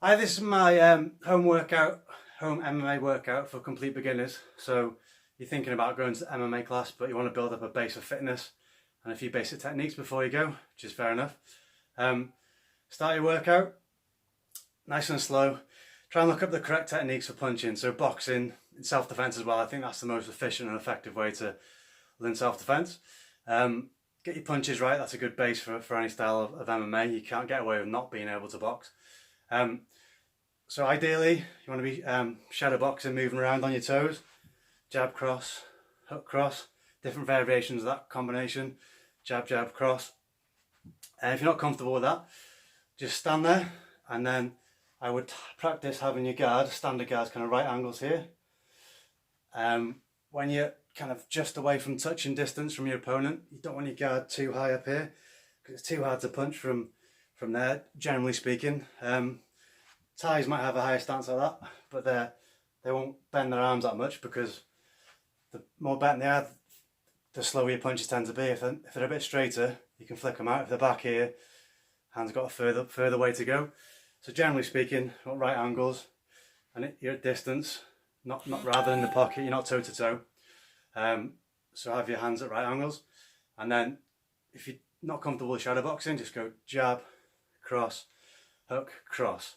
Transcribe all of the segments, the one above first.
Hi, this is my home MMA workout for complete beginners. So you're thinking about going to MMA class, but you want to build up a base of fitness and a few basic techniques before you go, which is fair enough. Start your workout nice and slow. Try and look up the correct techniques for punching. So boxing, self-defense as well. I think that's the most efficient and effective way to learn self-defense. Get your punches right. That's a good base for any style of MMA. You can't get away with not being able to box. So ideally, you want to be shadow boxing, moving around on your toes, jab, cross, hook, cross, different variations of that combination, jab, jab, cross. And if you're not comfortable with that, just stand there, and then I would practice having your guard, standard guards, kind of right angles here. When you're kind of just away from touching distance from your opponent, you don't want your guard too high up here, because it's too hard to punch from there, generally speaking. Thais might have a higher stance like that, but they won't bend their arms that much, because the more bent they are, the slower your punches tend to be. If they're a bit straighter, you can flick them out. If they're back here, hands got a further way to go. So generally speaking, you want right angles, and you're at distance, not rather in the pocket. You're not toe to toe. So have your hands at right angles, and then if you're not comfortable with shadow boxing, just go jab, cross, hook, cross.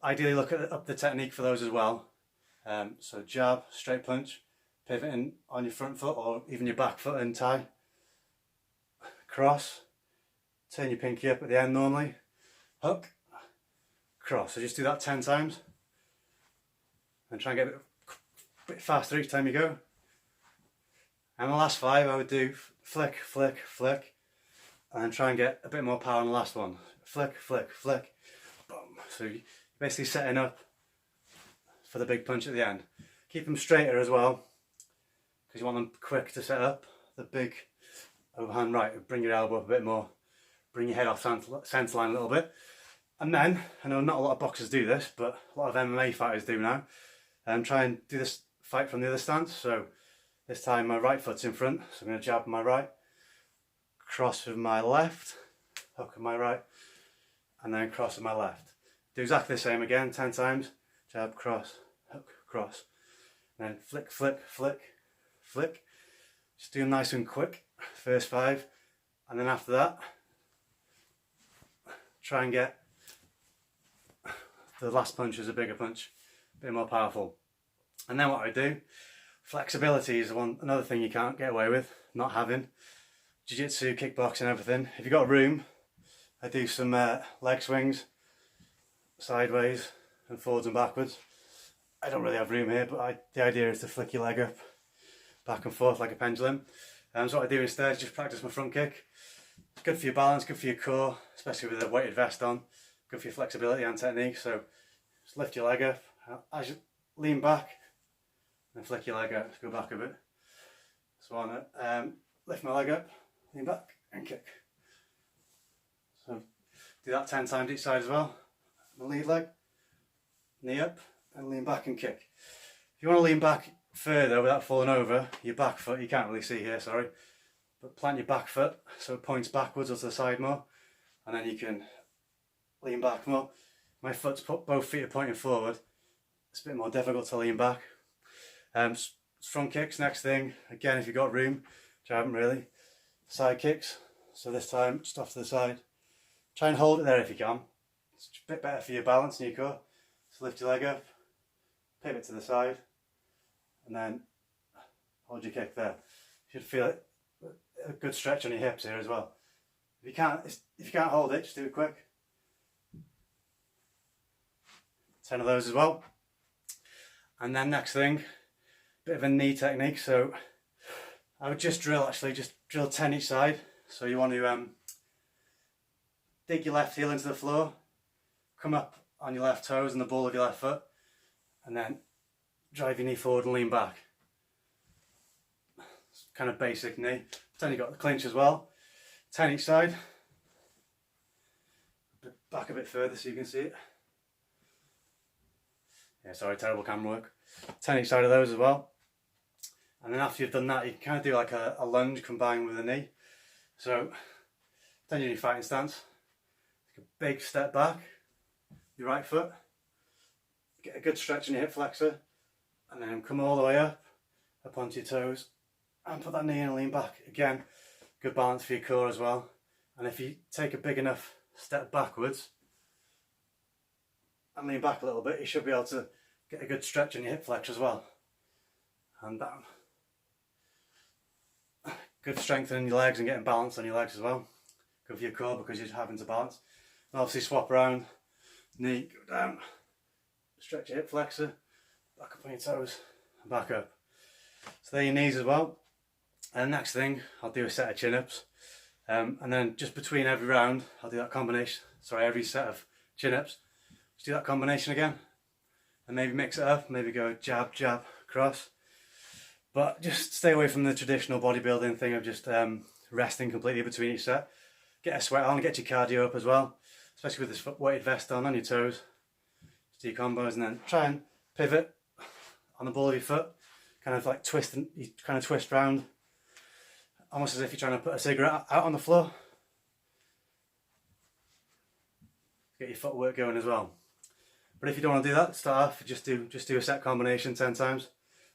Ideally look up the technique for those as well. So jab, straight punch, pivoting on your front foot or even your back foot and Thai. Cross, turn your pinky up at the end normally. Hook, cross. So just do that 10 times. And try and get a bit faster each time you go. And the last 5 I would do flick, flick, flick. And then try and get a bit more power on the last one. Flick, flick, flick. Boom. So you're basically setting up for the big punch at the end. Keep them straighter as well, because you want them quick to set up. The big overhand right, bring your elbow up a bit more, bring your head off centre line a little bit. And then, I know not a lot of boxers do this, but a lot of MMA fighters do now. Try and do this fight from the other stance. So this time my right foot's in front, so I'm going to jab with my right, cross with my left, hook with my right, and then cross with my left. Do exactly the same again, 10 times. Jab, cross, hook, cross. And then flick, flick, flick, flick. Just do them nice and quick, first 5. And then after that, try and get the last punch as a bigger punch, a bit more powerful. And then what I do, flexibility is another thing you can't get away with not having. Jiu-jitsu, kickboxing, everything. If you've got room, I do some leg swings, sideways and forwards and backwards. I don't really have room here, but the idea is to flick your leg up back and forth like a pendulum. So what I do instead is just practice my front kick. It's good for your balance, good for your core, especially with a weighted vest on. Good for your flexibility and technique. So just lift your leg up as you lean back and flick your leg up. Let's go back a bit. So on lift my leg up, lean back and kick. So do that 10 times each side as well. My lead leg, knee up, and lean back and kick. If you want to lean back further without falling over, your back foot, you can't really see here, sorry, but plant your back foot so it points backwards or to the side more, and then you can lean back more. My foot's both feet are pointing forward. It's a bit more difficult to lean back. Front kicks, next thing. Again, if you've got room, which I haven't really. Side kicks. So this time, just off to the side. Try and hold it there if you can. It's a bit better for your balance and your core. So lift your leg up, pivot to the side, and then hold your kick there. You should feel a good stretch on your hips here as well. If you can't hold it, just do it quick. 10 of those as well. And then next thing, bit of a knee technique. So I would just drill 10 each side. So you want to dig your left heel into the floor, come up on your left toes and the ball of your left foot, and then drive your knee forward and lean back. It's kind of basic knee. Then you've got the clinch as well. 10 each side. Back a bit further so you can see it. Yeah, sorry, terrible camera work. 10 each side of those as well. And then after you've done that, you can kind of do like a lunge combined with a knee. So then you're in your fighting stance. Take a big step back, your right foot, get a good stretch in your hip flexor, and then come all the way up onto your toes, and put that knee in and lean back. Again, good balance for your core as well. And if you take a big enough step backwards and lean back a little bit, you should be able to get a good stretch in your hip flex as well. And down. Good strengthening your legs and getting balance on your legs as well. Good for your core because you're having to balance. And obviously swap around, knee, go down, stretch your hip flexor, back up on your toes, and back up. So there are your knees as well. And next thing, I'll do a set of chin-ups. And then just between every round, I'll do that combination. Sorry, every set of chin-ups. Just do that combination again. And maybe mix it up, maybe go jab, jab, cross. But just stay away from the traditional bodybuilding thing of just resting completely between each set. Get a sweat on, get your cardio up as well. Especially with this weighted vest on your toes. Just do your combos and then try and pivot on the ball of your foot. Kind of like twist, and you kind of twist round. Almost as if you're trying to put a cigarette out on the floor. Get your footwork going as well. But if you don't want to do that, start off, just do a set combination 10 times.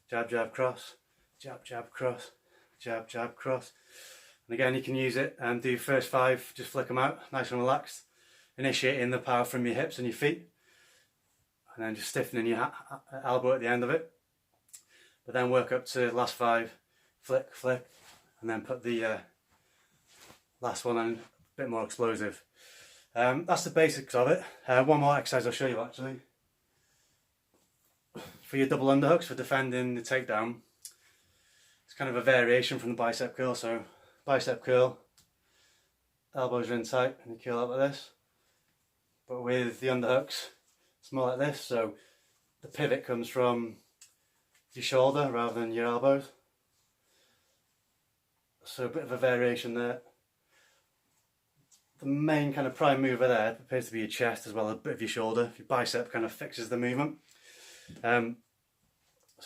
Jab, jab, cross. Jab, jab, cross. Jab, jab, cross. And again, you can use it and do your first 5, just flick them out, nice and relaxed. Initiating the power from your hips and your feet. And then just stiffening your elbow at the end of it. But then work up to the last 5, flick, flick. And then put the last one on, a bit more explosive. That's the basics of it. One more exercise I'll show you actually. For your double underhooks, for defending the takedown, it's kind of a variation from the bicep curl. So bicep curl, elbows are in tight and you curl up like this. But with the underhooks, it's more like this. So the pivot comes from your shoulder rather than your elbows. So a bit of a variation there. The main kind of prime mover there appears to be your chest as well as a bit of your shoulder. Your bicep kind of fixes the movement. So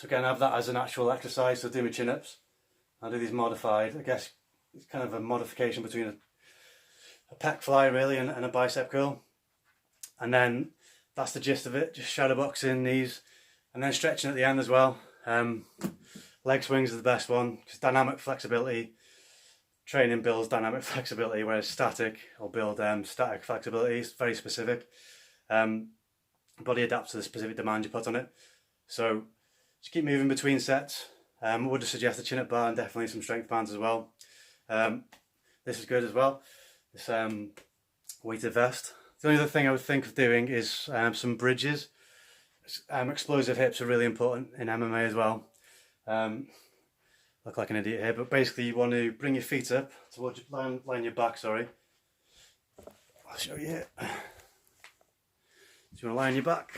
again, I have that as an actual exercise. So do my chin-ups. I'll do these modified. I guess it's kind of a modification between a pec fly really and a bicep curl. And then that's the gist of it. Just shadow boxing these and then stretching at the end as well. Leg swings are the best one because dynamic flexibility. Training builds dynamic flexibility, whereas static will build static flexibility. It's very specific. Body adapts to the specific demand you put on it. So just keep moving between sets. I would suggest a chin-up bar and definitely some strength bands as well. This is good as well. This weighted vest. The only other thing I would think of doing is some bridges. Explosive hips are really important in MMA as well. Look like an idiot here, but basically you want to bring your feet up towards line your back, sorry. I'll show you here. So you want to lie on your back.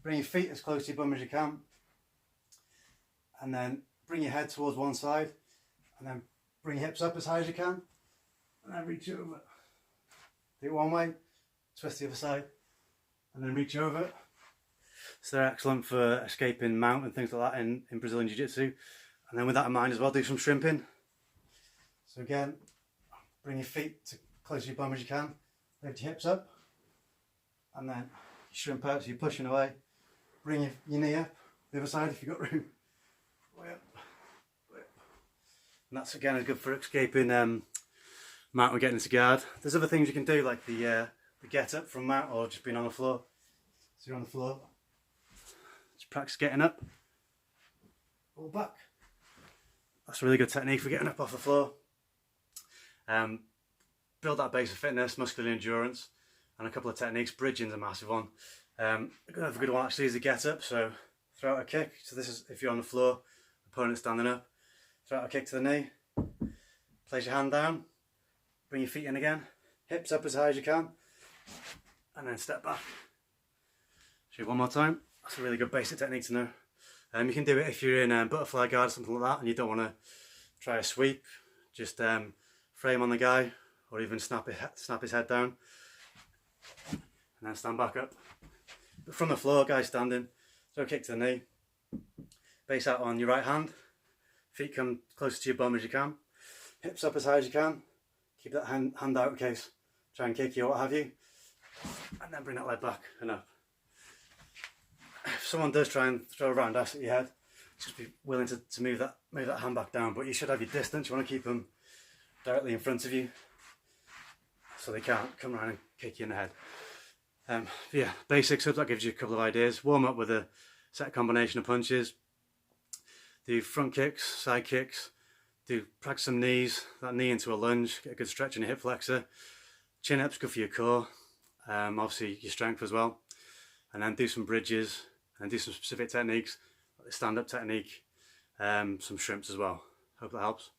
Bring your feet as close to your bum as you can. And then bring your head towards one side. And then bring your hips up as high as you can. And then reach over. Do it one way, twist the other side. And then reach over. So they're excellent for escaping mount and things like that in Brazilian Jiu-Jitsu. And then with that in mind as well, do some shrimping. So again, bring your feet to close to your bum as you can. Lift your hips up. And then you shrimp out, so you're pushing away. Bring your knee up, the other side if you've got room. Way up, way up. And that's again is good for escaping mount and getting into guard. There's other things you can do like the get up from mount or just being on the floor. So you're on the floor. Just practice getting up. All back. That's a really good technique for getting up off the floor. Build that base of fitness, muscular endurance, and a couple of techniques. Bridging's a massive one. Another good one actually is the get up. So throw out a kick. So this is if you're on the floor, opponent standing up. Throw out a kick to the knee. Place your hand down. Bring your feet in again. Hips up as high as you can. And then step back. Show you one more time. That's a really good basic technique to know. You can do it if you're in butterfly guard or something like that and you don't want to try a sweep. Just frame on the guy or even snap his head down and then stand back up. But from the floor, guy standing, throw a kick to the knee, base out on your right hand, feet come close to your bum as you can, hips up as high as you can, keep that hand out in case try and kick you or what have you, and then bring that leg back and up. If someone does try and throw a round ass at your head, just be willing to move that hand back down, but you should have your distance. You want to keep them directly in front of you so they can't come around and kick you in the head. Yeah, basics, hope that gives you a couple of ideas. Warm up with a set combination of punches. Do front kicks, side kicks, practice some knees, that knee into a lunge, get a good stretch in your hip flexor. Chin up's good for your core, obviously your strength as well. And then do some bridges and do some specific techniques, like the stand-up technique, some shrimps as well. Hope that helps.